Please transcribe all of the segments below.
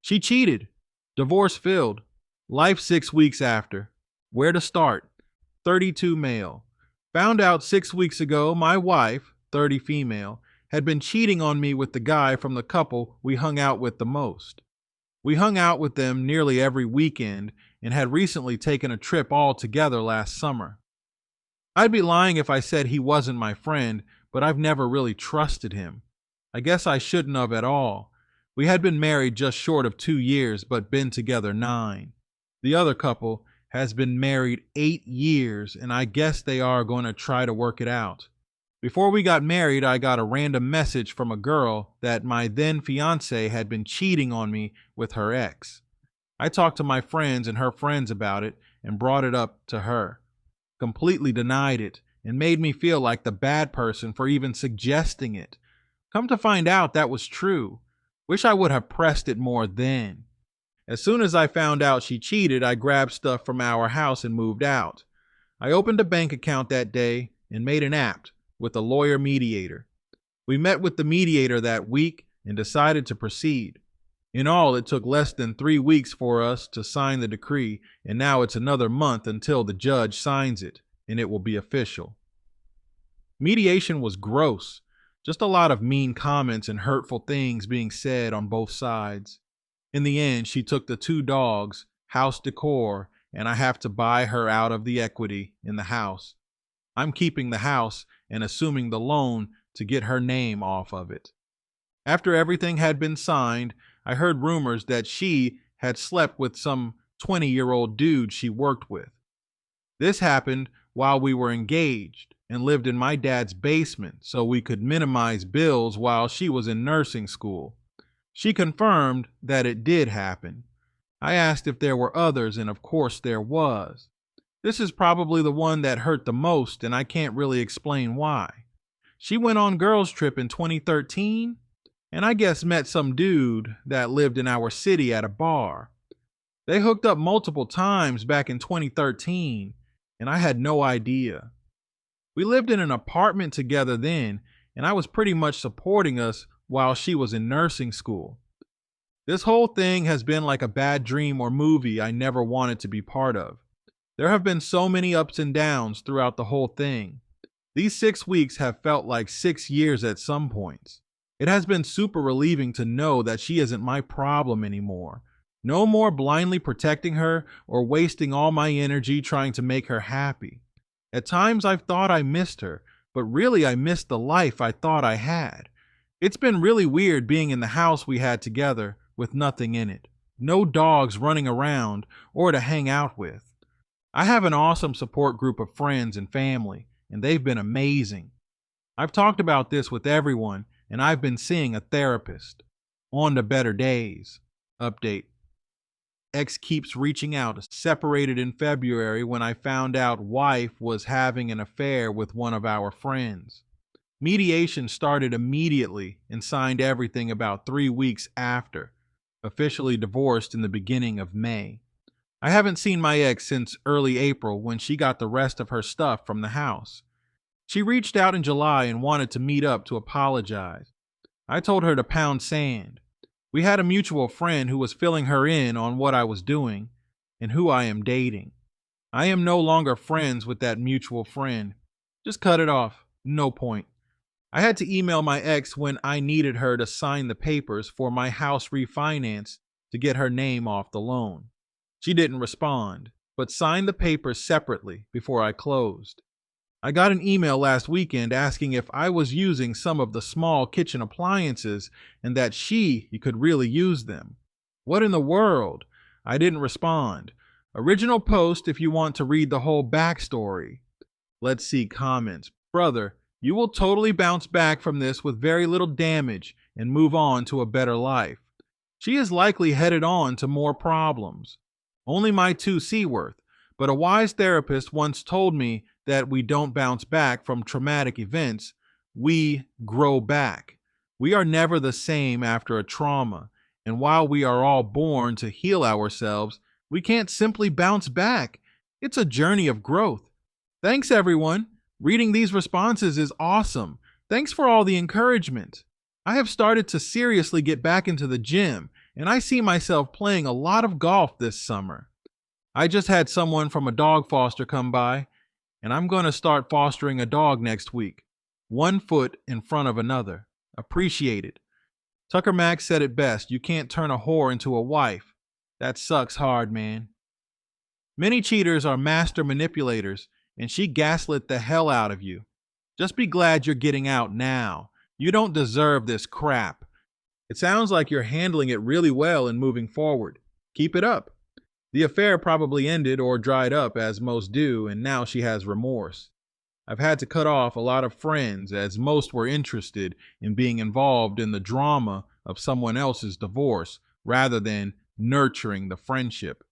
She cheated. Divorce filled. Life 6 weeks after. Where to start? 32 male. Found out 6 weeks ago my wife, 30 female, had been cheating on me with the guy from the couple we hung out with the most. We hung out with them nearly every weekend and had recently taken a trip all together last summer. I'd be lying if I said he wasn't my friend, but I've never really trusted him. I guess I shouldn't have at all. We had been married just short of 2 years, but been together 9. The other couple has been married 8 years, and I guess they are going to try to work it out. Before we got married, I got a random message from a girl that my then fiance had been cheating on me with her ex. I talked to my friends and her friends about it and brought it up to her. Completely denied it and made me feel like the bad person for even suggesting it. Come to find out that was true. Wish I would have pressed it more then. As soon as I found out she cheated, I grabbed stuff from our house and moved out. I opened a bank account that day and made an apt with a lawyer mediator. We met with the mediator that week and decided to proceed. In all, it took less than 3 weeks for us to sign the decree, and now it's another month until the judge signs it, and it will be official. Mediation was gross. Just a lot of mean comments and hurtful things being said on both sides. In the end, she took the 2 dogs, house decor, and I have to buy her out of the equity in the house. I'm keeping the house and assuming the loan to get her name off of it. After everything had been signed, I heard rumors that she had slept with some 20-year-old dude she worked with. This happened while we were engaged and lived in my dad's basement so we could minimize bills while she was in nursing school. She confirmed that it did happen. I asked if there were others, and of course there was. This is probably the one that hurt the most, and I can't really explain why. She went on girls' trip in 2013, and I guess met some dude that lived in our city at a bar. They hooked up multiple times back in 2013, and I had no idea. We lived in an apartment together then, and I was pretty much supporting us while she was in nursing school. This whole thing has been like a bad dream or movie I never wanted to be part of. There have been so many ups and downs throughout the whole thing. These 6 weeks have felt like 6 years at some points. It has been super relieving to know that she isn't my problem anymore. No more blindly protecting her or wasting all my energy trying to make her happy. At times I've thought I missed her, but really I missed the life I thought I had. It's been really weird being in the house we had together with nothing in it. No dogs running around or to hang out with. I have an awesome support group of friends and family, and they've been amazing. I've talked about this with everyone, and I've been seeing a therapist. On to better days. Update. Ex keeps reaching out. Separated in February when I found out wife was having an affair with one of our friends. Mediation started immediately and signed everything about 3 weeks after. Officially divorced in the beginning of May. I haven't seen my ex since early April when she got the rest of her stuff from the house. She reached out in July and wanted to meet up to apologize. I told her to pound sand. We had a mutual friend who was filling her in on what I was doing and who I am dating. I am no longer friends with that mutual friend. Just cut it off. No point. I had to email my ex when I needed her to sign the papers for my house refinance to get her name off the loan. She didn't respond, but signed the papers separately before I closed. I got an email last weekend asking if I was using some of the small kitchen appliances and that she could really use them. What in the world? I didn't respond. Original post if you want to read the whole backstory. Let's see comments. Brother, you will totally bounce back from this with very little damage and move on to a better life. She is likely headed on to more problems. Only my 2 worth, but a wise therapist once told me that we don't bounce back from traumatic events, we grow back. We are never the same after a trauma, and while we are all born to heal ourselves, we can't simply bounce back. It's a journey of growth. Thanks, everyone. Reading these responses is awesome. Thanks for all the encouragement. I have started to seriously get back into the gym, and I see myself playing a lot of golf this summer. I just had someone from a dog foster come by, and I'm going to start fostering a dog next week. One foot in front of another. Appreciate it. Tucker Max said it best: you can't turn a whore into a wife. That sucks hard, man. Many cheaters are master manipulators, and she gaslit the hell out of you. Just be glad you're getting out now. You don't deserve this crap. It sounds like you're handling it really well and moving forward. Keep it up. The affair probably ended or dried up, as most do, and now she has remorse. I've had to cut off a lot of friends, as most were interested in being involved in the drama of someone else's divorce rather than nurturing the friendship.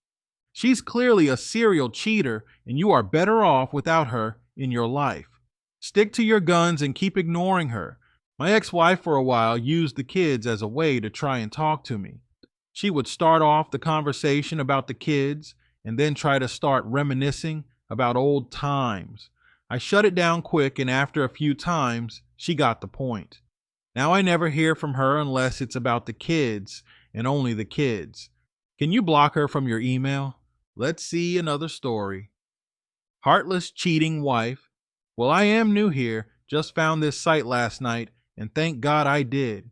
She's clearly a serial cheater, and you are better off without her in your life. Stick to your guns and keep ignoring her. My ex-wife for a while used the kids as a way to try and talk to me. She would start off the conversation about the kids and then try to start reminiscing about old times. I shut it down quick, and after a few times, she got the point. Now I never hear from her unless it's about the kids and only the kids. Can you block her from your email? Let's see another story. Heartless cheating wife. Well, I am new here. Just found this site last night, and thank God I did.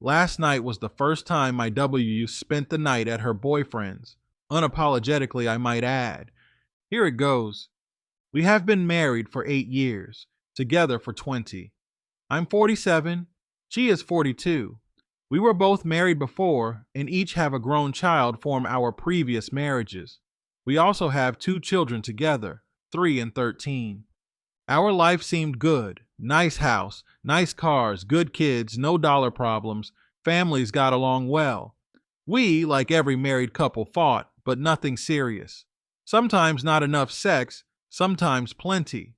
Last night was the first time my W spent the night at her boyfriend's. Unapologetically, I might add. Here it goes. We have been married for 8 years, together for 20. I'm 47. She is 42. We were both married before and each have a grown child from our previous marriages. We also have 2 children together, 3 and 13. Our life seemed good. Nice house, nice cars, good kids, no dollar problems. Families got along well. We, like every married couple, fought, but nothing serious. Sometimes not enough sex, sometimes plenty.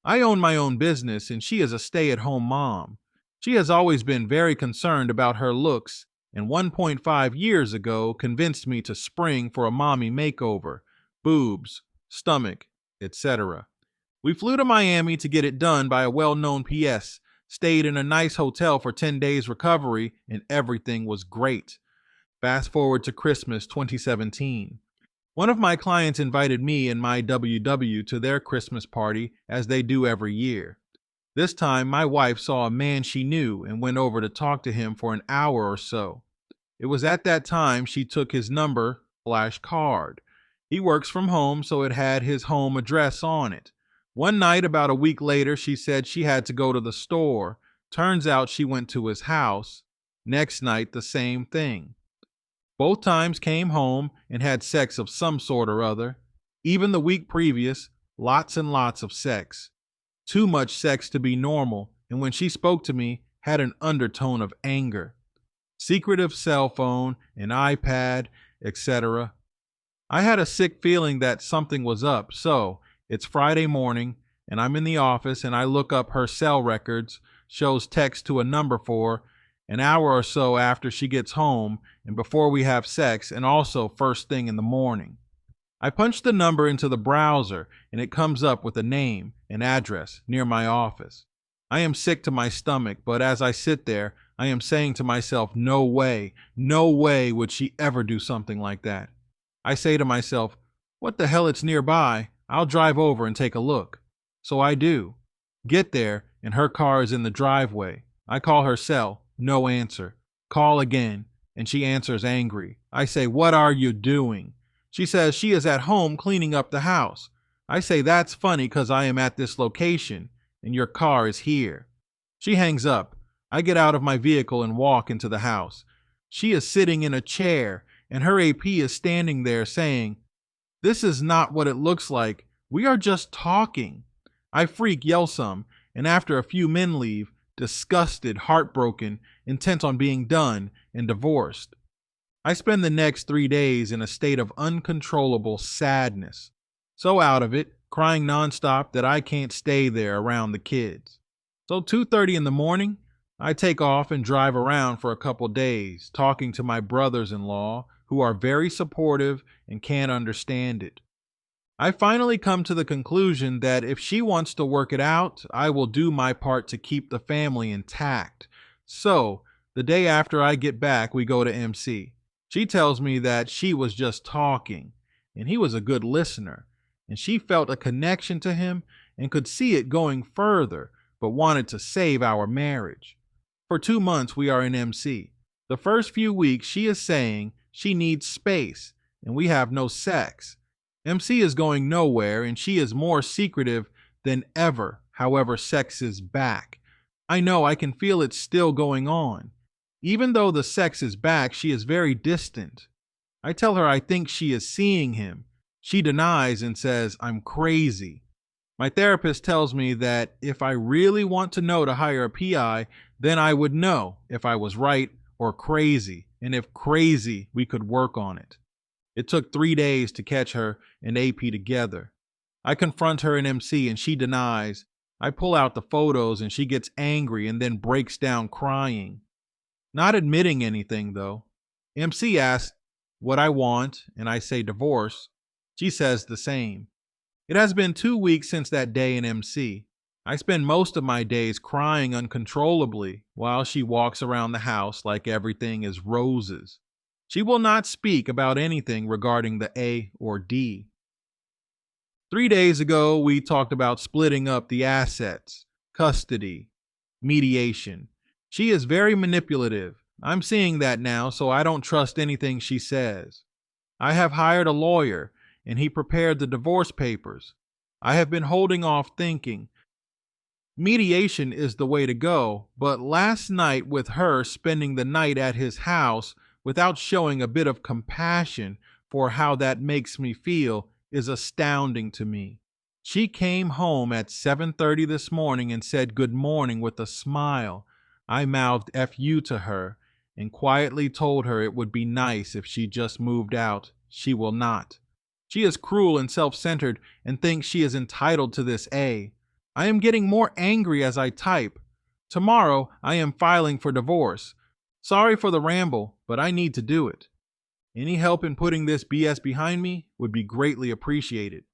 I own my own business and she is a stay-at-home mom. She has always been very concerned about her looks, and 1.5 years ago convinced me to spring for a mommy makeover, boobs, stomach, etc. We flew to Miami to get it done by a well-known PS, stayed in a nice hotel for 10 days recovery, and everything was great. Fast forward to Christmas 2017. One of my clients invited me and my WW to their Christmas party, as they do every year. This time, my wife saw a man she knew and went over to talk to him for an hour or so. It was at that time she took his number flash card. He works from home, so it had his home address on it. One night, about a week later, she said she had to go to the store. Turns out she went to his house. Next night, the same thing. Both times came home and had sex of some sort or other. Even the week previous, lots and lots of sex. Too much sex to be normal, and when she spoke to me, had an undertone of anger. Secretive cell phone, an iPad, etc. I had a sick feeling that something was up, so it's Friday morning, and I'm in the office, and I look up her cell records, shows text to a number for an hour or so after she gets home and before we have sex, and also first thing in the morning. I punch the number into the browser, and it comes up with a name and address near my office. I am sick to my stomach, but as I sit there, I am saying to myself, no way would she ever do something like that. I say to myself, what the hell, it's nearby. I'll drive over and take a look. So I do. Get there, and her car is in the driveway. I call her cell, no answer. Call again, and she answers angry. I say, what are you doing? She says she is at home cleaning up the house. I say, that's funny because I am at this location, and your car is here. She hangs up. I get out of my vehicle and walk into the house. She is sitting in a chair, and her AP is standing there saying, this is not what it looks like. We are just talking. I freak, yell some, and after a few men leave, disgusted, heartbroken, intent on being done, and divorced. I spend the next 3 days in a state of uncontrollable sadness. So out of it, crying nonstop that I can't stay there around the kids. So 2:30 in the morning, I take off and drive around for a couple days, talking to my brothers-in-law, who are very supportive and can't understand it. I finally come to the conclusion that if she wants to work it out, I will do my part to keep the family intact. So, the day after I get back, we go to MC. She tells me that she was just talking and he was a good listener, and she felt a connection to him and could see it going further, but wanted to save our marriage. For 2 months, we are in MC. The first few weeks, she is saying she needs space and we have no sex. MC is going nowhere and she is more secretive than ever. However, sex is back. I know I can feel it still going on. Even though the sex is back, she is very distant. I tell her I think she is seeing him. She denies and says I'm crazy. My therapist tells me that if I really want to know to hire a PI, then I would know if I was right or crazy, and if crazy, we could work on it. It took 3 days to catch her and AP together. I confront her in MC and she denies. I pull out the photos and she gets angry and then breaks down crying. Not admitting anything though. MC asks what I want and I say divorce. She says the same. It has been 2 weeks since that day in MC. I spend most of my days crying uncontrollably while she walks around the house like everything is roses. She will not speak about anything regarding the A or D. 3 days ago, we talked about splitting up the assets, custody, mediation. She is very manipulative. I'm seeing that now, so I don't trust anything she says. I have hired a lawyer, and he prepared the divorce papers. I have been holding off thinking. Mediation is the way to go, but last night with her spending the night at his house without showing a bit of compassion for how that makes me feel is astounding to me. She came home at 7:30 this morning and said good morning with a smile. I mouthed "F you" to her and quietly told her it would be nice if she just moved out. She will not. She is cruel and self-centered and thinks she is entitled to this A. I am getting more angry as I type. Tomorrow, I am filing for divorce. Sorry for the ramble, but I need to do it. Any help in putting this BS behind me would be greatly appreciated.